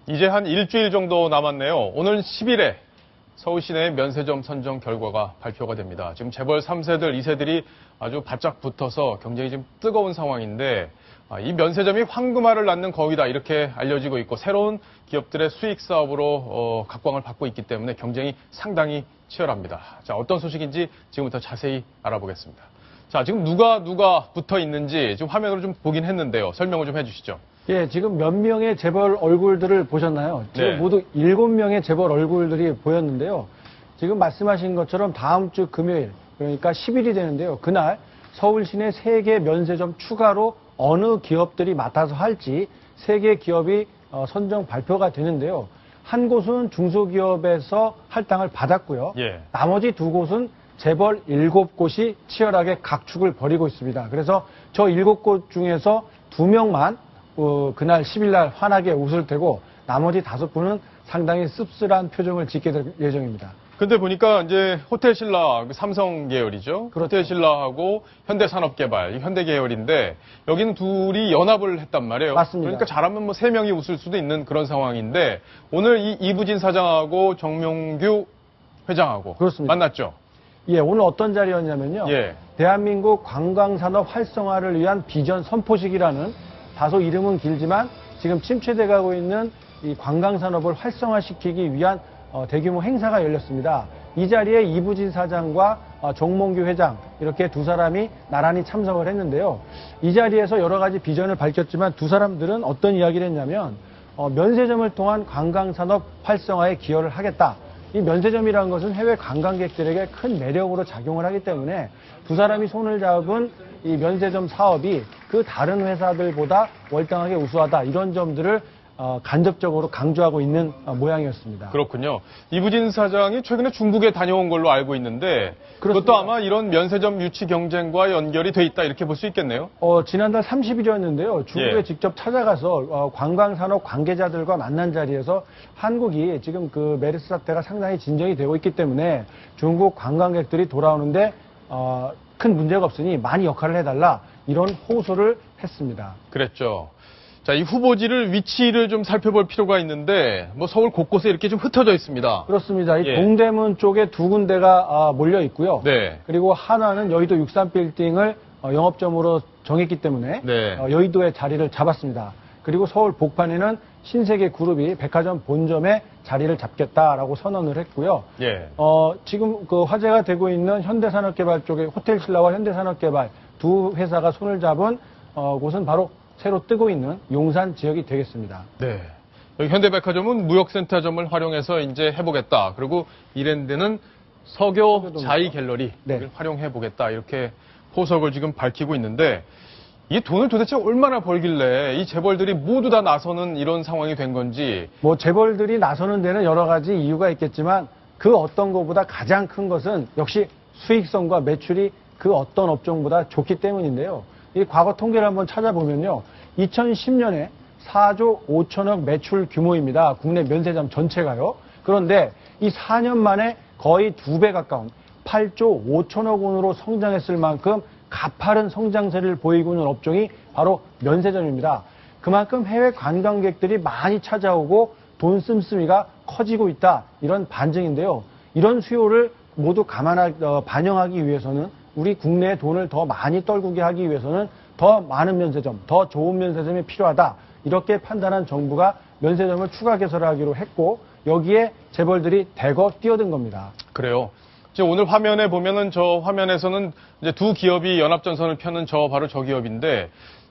이제 한 일주일 정도 남았네요. 오늘 10일에 서울 시내 면세점 선정 결과가 발표가 됩니다. 지금 재벌 3세들, 2세들이 아주 바짝 붙어서 경쟁이 좀 뜨거운 상황인데 이 면세점이 황금알을 낳는 거위다 이렇게 알려지고 있고 새로운 기업들의 수익 사업으로 각광을 받고 있기 때문에 경쟁이 상당히 치열합니다. 자, 어떤 소식인지 지금부터 자세히 알아보겠습니다. 자, 지금 누가 붙어 있는지 지금 화면으로 좀 보긴 했는데요. 설명을 좀 해주시죠. 예, 지금 몇 명의 재벌 얼굴들을 보셨나요? 지금 네. 모두 7명의 재벌 얼굴들이 보였는데요. 지금 말씀하신 것처럼 다음 주 금요일, 그러니까 10일이 되는데요. 그날 서울 시내 3개 면세점 추가로 어느 기업들이 맡아서 할지 3개 기업이 선정 발표가 되는데요. 한 곳은 중소기업에서 할당을 받았고요. 예. 나머지 2곳은 재벌 7곳이 치열하게 각축을 벌이고 있습니다. 그래서 저 7곳 중에서 2명만 그날 10일 날 환하게 웃을 테고 나머지 5분은 상당히 씁쓸한 표정을 짓게 될 예정입니다. 근데 보니까 이제 호텔신라, 삼성 계열이죠. 그렇죠. 호텔신라하고 현대산업개발, 현대 계열인데 여기는 둘이 연합을 했단 말이에요. 맞습니다. 그러니까 잘하면 뭐 3명이 웃을 수도 있는 그런 상황인데 오늘 이 이부진 사장하고 정명규 회장하고 그렇습니다. 만났죠. 예, 오늘 어떤 자리였냐면요. 예. 대한민국 관광산업 활성화를 위한 비전 선포식이라는 다소 이름은 길지만 지금 침체돼 가고 있는 이 관광산업을 활성화시키기 위한 대규모 행사가 열렸습니다. 이 자리에 이부진 사장과 정몽규 회장 이렇게 두 사람이 나란히 참석을 했는데요. 이 자리에서 여러 가지 비전을 밝혔지만 두 사람들은 어떤 이야기를 했냐면 면세점을 통한 관광산업 활성화에 기여를 하겠다. 이 면세점이라는 것은 해외 관광객들에게 큰 매력으로 작용을 하기 때문에 두 사람이 손을 잡은 이 면세점 사업이 그 다른 회사들보다 월등하게 우수하다. 이런 점들을 간접적으로 강조하고 있는 모양이었습니다. 그렇군요. 이부진 사장이 최근에 중국에 다녀온 걸로 알고 있는데 그것도 그렇습니다. 아마 이런 면세점 유치 경쟁과 연결이 돼 있다 이렇게 볼 수 있겠네요. 지난달 30일이었는데요. 중국에 예. 직접 찾아가서 관광산업 관계자들과 만난 자리에서 한국이 지금 그 메르스 사태가 상당히 진정이 되고 있기 때문에 중국 관광객들이 돌아오는데 큰 문제가 없으니 많이 역할을 해달라 이런 호소를 했습니다. 그랬죠. 자, 이 후보지를 위치를 좀 살펴볼 필요가 있는데 뭐 서울 곳곳에 이렇게 좀 흩어져 있습니다. 그렇습니다. 이 예. 동대문 쪽에 2군데가 몰려 있고요. 네. 그리고 하나는 여의도 63빌딩을 영업점으로 정했기 때문에 네. 여의도에 자리를 잡았습니다. 그리고 서울 복판에는 신세계 그룹이 백화점 본점에 자리를 잡겠다라고 선언을 했고요. 예. 지금 그 화제가 되고 있는 현대산업개발 쪽에 호텔신라와 현대산업개발 두 회사가 손을 잡은 곳은 바로 새로 뜨고 있는 용산 지역이 되겠습니다. 네. 여기 현대백화점은 무역센터점을 활용해서 이제 해보겠다. 그리고 이랜드는 서교 자이 갤러리를 네. 활용해보겠다. 이렇게 포석을 지금 밝히고 있는데 이 돈을 도대체 얼마나 벌길래 이 재벌들이 모두 다 나서는 이런 상황이 된 건지. 뭐 재벌들이 나서는 데는 여러 가지 이유가 있겠지만 그 어떤 것보다 가장 큰 것은 역시 수익성과 매출이 그 어떤 업종보다 좋기 때문인데요. 이 과거 통계를 한번 찾아보면요. 2010년에 4조 5천억 매출 규모입니다. 국내 면세점 전체가요. 그런데 이 4년 만에 거의 2배 가까운 8조 5천억 원으로 성장했을 만큼 가파른 성장세를 보이고 있는 업종이 바로 면세점입니다. 그만큼 해외 관광객들이 많이 찾아오고 돈 씀씀이가 커지고 있다. 이런 반증인데요. 이런 수요를 모두 반영하기 위해서는 우리 국내에 돈을 더 많이 떨구게 하기 위해서는 더 많은 면세점, 더 좋은 면세점이 필요하다. 이렇게 판단한 정부가 면세점을 추가 개설하기로 했고 여기에 재벌들이 대거 뛰어든 겁니다. 그래요. 이제 오늘 화면에 보면은 저 화면에서는 이제 두 기업이 연합전선을 펴는 바로 저 기업인데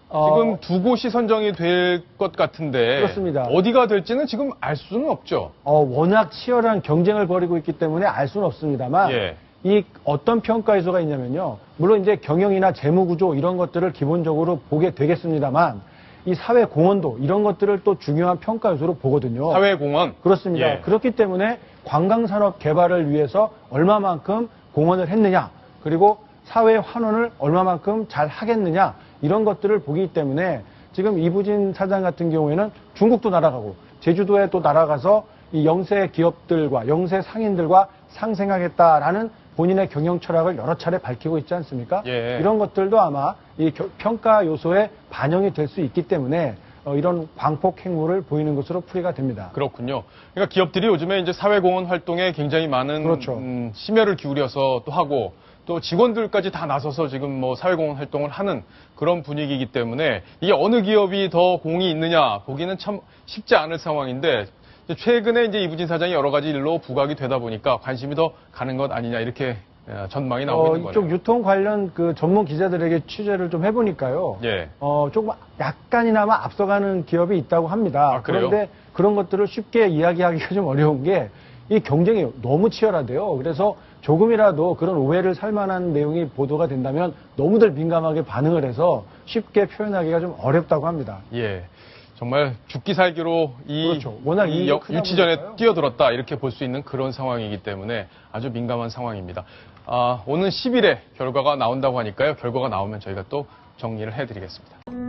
지금 두 곳이 선정이 될 것 같은데 그렇습니다. 어디가 될지는 지금 알 수는 없죠. 워낙 치열한 경쟁을 벌이고 있기 때문에 알 수는 없습니다만 예. 이 어떤 평가 요소가 있냐면요. 물론 이제 경영이나 재무 구조 이런 것들을 기본적으로 보게 되겠습니다만 이 사회 공헌도 이런 것들을 또 중요한 평가 요소로 보거든요. 사회 공헌. 그렇습니다. 예. 그렇기 때문에 관광산업 개발을 위해서 얼마만큼 공헌을 했느냐, 그리고 사회 환원을 얼마만큼 잘 하겠느냐 이런 것들을 보기 때문에 지금 이부진 사장 같은 경우에는 중국도 날아가고 제주도에 또 날아가서 이 영세 기업들과 영세 상인들과 상생하겠다라는 본인의 경영 철학을 여러 차례 밝히고 있지 않습니까? 예. 이런 것들도 아마 이 평가 요소에 반영이 될 수 있기 때문에 이런 광폭 행보를 보이는 것으로 풀이가 됩니다. 그렇군요. 그러니까 기업들이 요즘에 이제 사회공헌 활동에 굉장히 많은 그렇죠. 심혈을 기울여서 또 하고 또 직원들까지 다 나서서 지금 뭐 사회공헌 활동을 하는 그런 분위기이기 때문에 이게 어느 기업이 더 공이 있느냐 보기는 참 쉽지 않을 상황인데 최근에 이제 이부진 사장이 여러 가지 일로 부각이 되다 보니까 관심이 더 가는 것 아니냐 이렇게 전망이 나오고 있는 이쪽 거네요. 유통 관련 그 전문 기자들에게 취재를 좀 해보니까요. 예. 조금 약간이나마 앞서가는 기업이 있다고 합니다. 아, 그래요? 그런데 그런 것들을 쉽게 이야기하기가 좀 어려운 게 이 경쟁이 너무 치열하대요. 그래서 조금이라도 그런 오해를 살 만한 내용이 보도가 된다면 너무들 민감하게 반응을 해서 쉽게 표현하기가 좀 어렵다고 합니다. 예. 정말 죽기 살기로 그렇죠. 워낙 이익이 크다 유치전에 보니까요. 뛰어들었다 이렇게 볼 수 있는 그런 상황이기 때문에 아주 민감한 상황입니다. 오는 10일에 결과가 나온다고 하니까요. 결과가 나오면 저희가 또 정리를 해드리겠습니다.